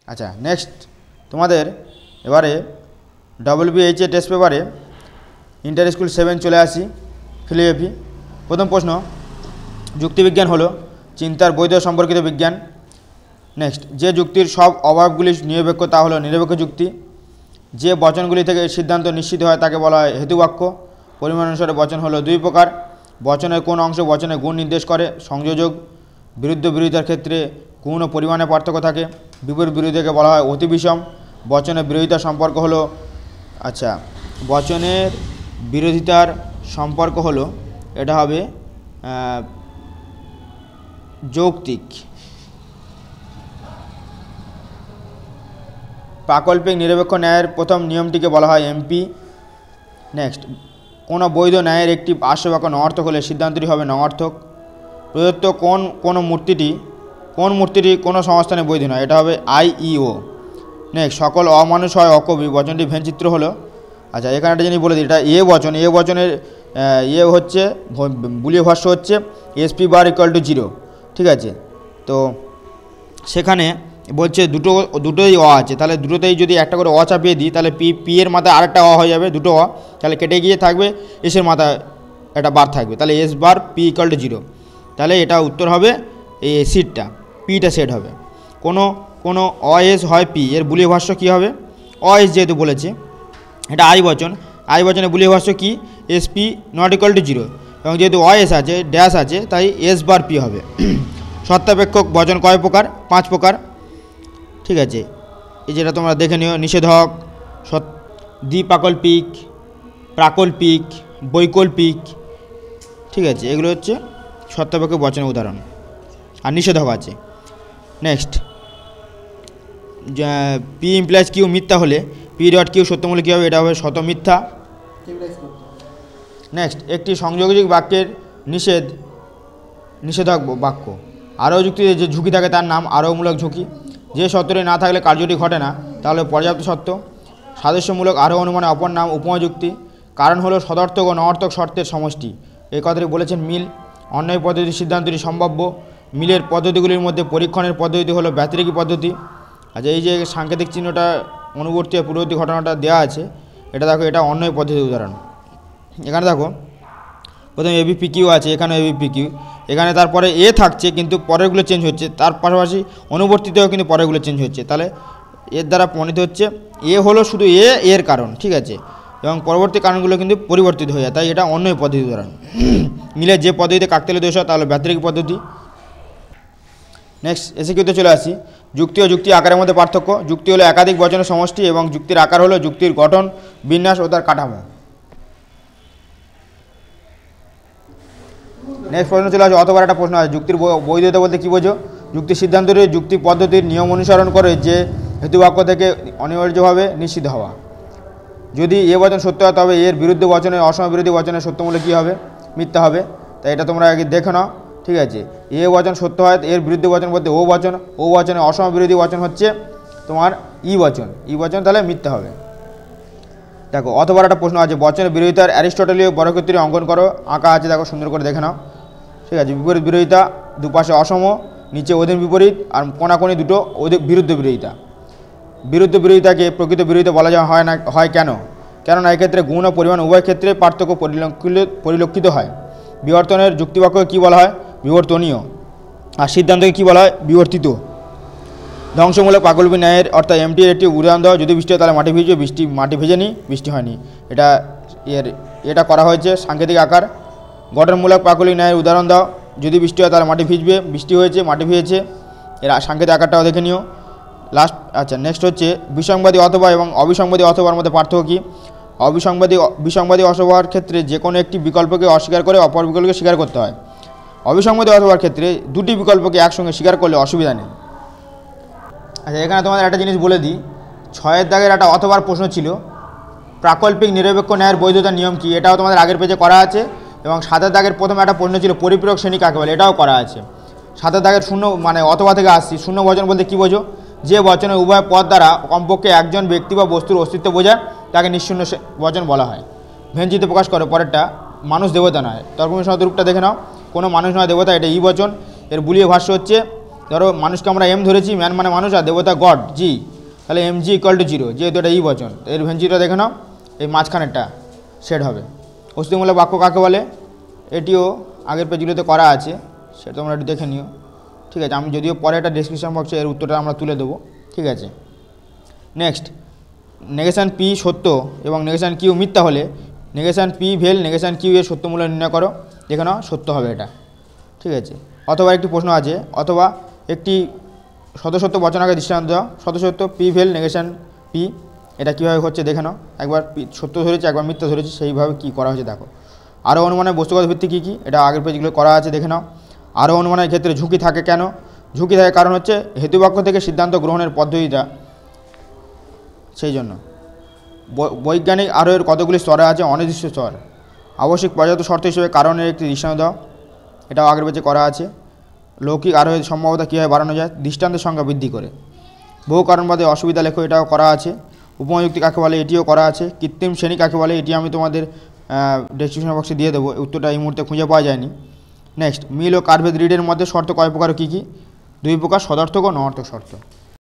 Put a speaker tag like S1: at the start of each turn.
S1: আচ্ছা, নেক্সট তোমাদের এবারে WBH টেস্ট পেপারে ইন্টার স্কুল 7 চলে আসি, ফিলোসফি। প্রথম প্রশ্ন, যুক্তিবিজ্ঞান হলো চিন্তার বৈধ সম্পর্কিত বিজ্ঞান। নেক্সট, যে যুক্তির সব অভাবগুলি নিরপেক্ষ তা হলো নিরপেক্ষ যুক্তি। যে বচনগুলি থেকে সিদ্ধান্ত নিশ্চিত হয় তাকে বলা হয় হেতুবাক্য। পরিমাণ অনুসারে বচন হলো 2 প্রকার। বচনের কোন অংশ বচনের গুণ নির্দেশ করে? সংযোজক। বিরুদ্ধ বিরোধিতার ক্ষেত্রে গুণ ও পরিমাণে পার্থক্য থাকে। বিপরীত বিরোধিতাকে বলা হয় অতিবিষম। বচনের বিরোধিতার সম্পর্ক হলো, আচ্ছা, বচনের বিরোধিতার সম্পর্ক হলো, এটা হবে যৌক্তিক। প্রাকল্পিক নিরপেক্ষ ন্যায়ের প্রথম নিয়মটিকে বলা হয় এমপি। নেক্সট, কোনো বৈধ ন্যায়ের একটি আশ্রবাক্য নঅর্থক হলে সিদ্ধান্তটি হবে নঅর্থক। প্রদত্ত কোন মূর্তিটি কোনো সংস্থানে বৈধ নয়, এটা হবে আইইও। নেক্সট, সকল অমানুষ হয় অকবি, বচনটি ভেনচিত্র হলো। আচ্ছা, এখানে একটা জিনিস বলে দিই, এটা এ বচনের হচ্ছে বুলিয় ভাষ্য হচ্ছে SP বার ইকুয়াল টু 0, ঠিক আছে। তো সেখানে বলছে দুটোই অ আছে, তাহলে দুটোতেই যদি একটা করে অ চাপিয়ে দিই তাহলে পি এর মাথায় আরেকটা অ হয়ে যাবে, দুটো অ, তাহলে কেটে গিয়ে থাকবে এসের মাথায় একটা বার থাকবে, তাহলে S bar P equal to 0। তাহলে এটা উত্তর হবে এই সিটটা, পিটা সেট হবে। কোনো অএস হয় পি, এর বুলিয় ভাষ্য কী হবে? অএস যেহেতু বলেছে, এটা আই বচনে বুলিয় ভাষ্য কি? SP নট ইকুয়াল টু 0, এবং যেহেতু অএস আছে, ড্যাশ আছে, তাই S বার পি হবে। সত্যাপেক্ষক বচন কয় প্রকার? 5 প্রকার, ঠিক আছে। এই যেটা তোমরা দেখে নিও, নিষেধক, দ্বিপ্রাকল্পিক, প্রাকল্পিক, বৈকল্পিক, ঠিক আছে। এগুলো হচ্ছে সত্যাপেক্ষক বচনের উদাহরণ, আর নিষেধক আছে। নেক্সট, পি ইমপ্লাইজ কিউ মিথ্যা হলে পি ডট কিউ সত্যমূলক কী হবে? এটা হবে শত মিথ্যা। নেক্সট, একটি সংযোগিক বাক্যের নিষেধক বাক্য। আরও যুক্তি যে ঝুঁকি থাকে তার নাম আরোহমূলক ঝুঁকি। যে সত্যটি না থাকলে কার্যটি ঘটে না, তাহলে পর্যাপ্ত সত্য। সাদৃশ্যমূলক আরোহ অনুমানে অপর নাম উপমা যুক্তি। কারণ হলো সদর্থক ও নঅর্থক শর্তের সমষ্টি, এই কথাটি বলেছেন মিল। অন্যায় পদ্ধতির সিদ্ধান্তটি সম্ভাব্য। মিলের পদ্ধতিগুলির মধ্যে পরীক্ষণের পদ্ধতি হলো ব্যতিরেকী পদ্ধতি। আচ্ছা, এই যে সাংকেতিক চিহ্নটা অনুবর্তী ও পূর্ববর্তী ঘটনাটা দেওয়া আছে, এটা দেখো, এটা অন্যায় পদ্ধতির উদাহরণ। এখানে দেখো, প্রথমে ABPQ আছে, এখানে ABPQ, এখানে তারপরে এ থাকছে কিন্তু পরেরগুলো চেঞ্জ হচ্ছে, তার পাশাপাশি অনুবর্তীতেও কিন্তু পরেরগুলো চেঞ্জ হচ্ছে, তাহলে এর দ্বারা প্রমাণিত হচ্ছে এ হলো শুধু এর কারণ, ঠিক আছে, এবং পরবর্তী কারণগুলো কিন্তু পরিবর্তিত হয়ে যায়, তাই এটা অন্যায় পদ্ধতি উদাহরণ। মিলে যে পদ্ধতিতে কাকতালীয় দোষ হয় তা হলো ব্যতিরেকী পদ্ধতি। নেক্সট, এসিকিউতে চলে আসি। যুক্তি ও যুক্তি আকারের মধ্যে পার্থক্য। যুক্তি হলো একাধিক বচনের সমষ্টি এবং যুক্তির আকার হলো যুক্তির গঠন, বিন্যাস ও তার কাঠামো। নেক্সট প্রশ্ন চলে আসে, অথবা একটা প্রশ্ন আছে, যুক্তির বৈধতা বলতে কী বোঝো? যুক্তি সিদ্ধান্তটি যুক্তি পদ্ধতির নিয়ম অনুসরণ করে যে হেতুবাক্য থেকে অনিবার্যভাবে নিশ্চিত হওয়া। যদি এ বচন সত্য হয় তবে এর বিরুদ্ধে বচনের অসমবিরোধী বচনের সত্যমূল্য কী হবে? মিথ্যা হবে। তাই এটা তোমরা আগে দেখে নাও, ঠিক আছে। এ বচন সত্য হয়, এর বিরুদ্ধে বচন বলতে ও বচনের অসমবিরোধী বচন হচ্ছে তোমার ই বচন, তাহলে মিথ্যা হবে। দেখো, অথবা একটা প্রশ্ন আছে, বচনের বিরোধিতার অ্যারিস্টটলীয় বর্গক্ষেত্রে অঙ্কন করো। আঁকা আছে, দেখো, সুন্দর করে দেখে নাও, ঠিক আছে। বিপরীত বিরোধিতা, দুপাশে অসম, নিচে অধীন বিপরীত, আর কোনাকোনি দুটো বিরুদ্ধ বিরোধিতা। বিরুদ্ধ বিরোধিতাকে প্রকৃত বিরোধিতা বলা হয় কেন? কেননা এক্ষেত্রে গুণ ও পরিমাণ উভয় ক্ষেত্রে পার্থক্য পরিলক্ষিত হয়। বিবর্তনের যুক্তিবাক্যকে কী বলা হয়? বিবর্তনীয়। আর সিদ্ধান্তকে কী বলা হয়? বিবর্তিত। ধ্বংসমূলক প্রাকল্পিক ন্যায়ের অর্থাৎ এমটির একটি উদাহরণ দাও। যদি বৃষ্টি হয় তাহলে মাটি ভিজবে, মাটি ভেজেনি, বৃষ্টি হয়নি। এটা করা হয়েছে সাংকেতিক আকার। গঠনমূলক প্রাকল্পিক ন্যায়ের উদাহরণ দাও। যদি বৃষ্টি হয় তাহলে মাটি ভিজবে, বৃষ্টি হয়েছে, মাটি ভিজেছে। এর সাংকেতিক আকারটাও দেখে নিও। লাস্ট, আচ্ছা, নেক্সট হচ্ছে বিসংবাদী অথবা এবং অবিসংবাদী অথবার মধ্যে পার্থক্য কী? বিসংবাদী অথবার ক্ষেত্রে যে কোনো একটি বিকল্পকে অস্বীকার করে অপর বিকল্পকে স্বীকার করতে হয়। অবিসংবাদী অথবার ক্ষেত্রে দুটি বিকল্পকে একসঙ্গে স্বীকার করলে অসুবিধা নেই। আচ্ছা, এখানে তোমাদের একটা জিনিস বলে দিই, 6 দাগের একটা অথবার প্রশ্ন ছিল, প্রাকল্পিক নিরপেক্ষ ন্যায়ের বৈধতার নিয়ম কী? এটাও তোমাদের আগের পেজে করা আছে। এবং 7 দাগের প্রথমে একটা প্রশ্ন ছিল, পরিপূরক শ্রেণী কাকে বলে? এটাও করা আছে। 7 দাগের শূন্য মানে অথবা থেকে আসছি, শূন্য বচন বলতে কী বোঝো? যে বচনের উভয় পদ দ্বারা কমপক্ষে একজন ব্যক্তি বা বস্তুর অস্তিত্ব বোঝায় তাকে নিঃশূন্য বচন বলা হয়। ভেঞ্চিতে প্রকাশ করে। পরেরটা, মানুষ দেবতা নয়। তর্কমিশ্রণত রূপটা দেখে নাও, কোনো মানুষ নয় দেবতা, এটা ই বচন। এর বুলিয় ভাষ্য হচ্ছে ধরো মানুষকে আমরা এম ধরেছি, ম্যান মানে মানুষ, আর দেবতা গড জি, তাহলে M G equal to zero, যেহেতু এটা ই বচন, এর ভেঞ্জিটা দেখে নাও, এই মাঝখানেরটা সেট হবে। অস্তিমূলক বাক্য কাকে বলে, এটিও আগের পেজগুলোতে করা আছে, সেটা তোমরা একটু দেখে নিও। ঠিক আছে, আমি যদিও পরে একটা ডেসক্রিপশন বক্সে এর উত্তরটা আমরা তুলে দেবো। ঠিক আছে, নেক্সট, নেগেশান পি সত্য এবং নেগেশান কিউ মিথ্যা হলে নেগেশান পি ভেল নেগেশান কিউ এর সত্য মূল্য নির্ণয় করো। দেখে নাও সত্য হবে এটা। ঠিক আছে, অথবা একটি প্রশ্ন আছে, অথবা একটি শতসত্য বচনাকে দৃষ্টান্ত দাও। শতসত্য পি ভেল নেগেশান পি, এটা কীভাবে হচ্ছে দেখে নাও। একবার সত্য ধরেছে, একবার মিথ্যা ধরেছে, সেইভাবে কী করা হয়েছে দেখো। আরও অনুমানের বস্তুগত ভিত্তি কী কী, এটা আগের পেজগুলো করা আছে, দেখে নাও। আরও অনুমানের ক্ষেত্রে ঝুঁকি থাকে কেন, ঝুঁকি থাকে কারণ হচ্ছে হেতুবাক্য থেকে সিদ্ধান্ত গ্রহণের পদ্ধতিটা, সেই জন্য। বৈজ্ঞানিক আরোহের কতগুলি স্তরে আছে, অনির্দিষ্ট স্তর। আবশ্যিক পর্যাপ্ত শর্ত হিসেবে কারণের একটি দৃষ্টান্ত দাও, এটাও আগের পেজে করা আছে। লৌকিক আরোহের সম্ভাব্যতা কীভাবে বাড়ানো যায়, দৃষ্টান্তের সংখ্যা বৃদ্ধি করে। বহু কারণবাদে অসুবিধা লেখো, এটাও করা আছে। উপযুক্তি কাকে বলে, এটিও করা আছে। কৃত্রিম শ্রেণী কাকে বলে, এটি আমি তোমাদের ডেসক্রিপশন বক্সে দিয়ে দেবো, উত্তরটা এই মুহূর্তে খুঁজে পাওয়া যায়নি। নেক্সট, মিল ও কার্ভেদ রিডের মধ্যে শর্ত কয় প্রকার, কী কী, দুই প্রকার, সদর্থক ও নঅর্থক শর্ত।